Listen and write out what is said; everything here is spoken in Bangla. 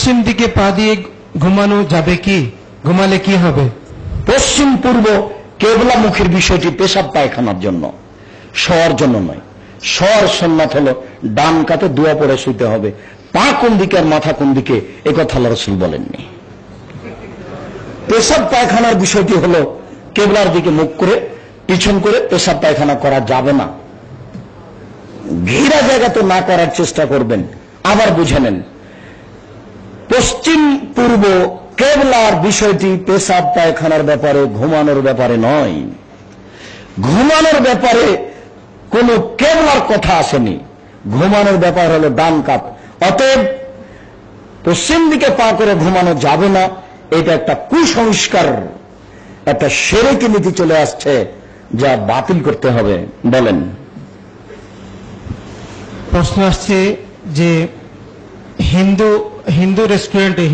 পশ্চিম দিকে পা দিয়ে ঘুমানো যাবে কি? ঘুমালে কি হবে? পশ্চিম পূর্ব কেবলামুখীর বিষয়টি পেশাব পায়খানার জন্য, শোয়ার জন্য নয়। শোয়ার সুন্নাত হলো ডান কাতে দোয়া পড়ে শুইতে হবে। পা কোন দিকে আর মাথা কোন দিকে এ কথা আল্লাহ রাসূল বলেননি। পেশাব পায়খানার বিষয়টি হলো কেবলার দিকে মুখ করে পিছন করে পেশাব পায়খানা করা যাবে না। ঘেরা জায়গা তো না করার চেষ্টা করবেন। আবার বুঝে নেন, পশ্চিম পূর্ব কেবলার বিষয়টি পেশাব পায়খানার ব্যাপারে, ঘুমানোর ব্যাপারে নয়। ঘুমানোর ব্যাপারে কোন কেবলার কথা আসেনি। ঘুমানোর ব্যাপার হলো ডান কাত। অতএব পশ্চিম দিকে পা করে ঘুমানো যাবে না। এটা একটা কুসংস্কার, একটা শিরকি নীতি চলে আসছে, যা বাতিল করতে হবে। বলেন। প্রশ্ন আসছে যে হিন্দু রেস্টুরেন্টে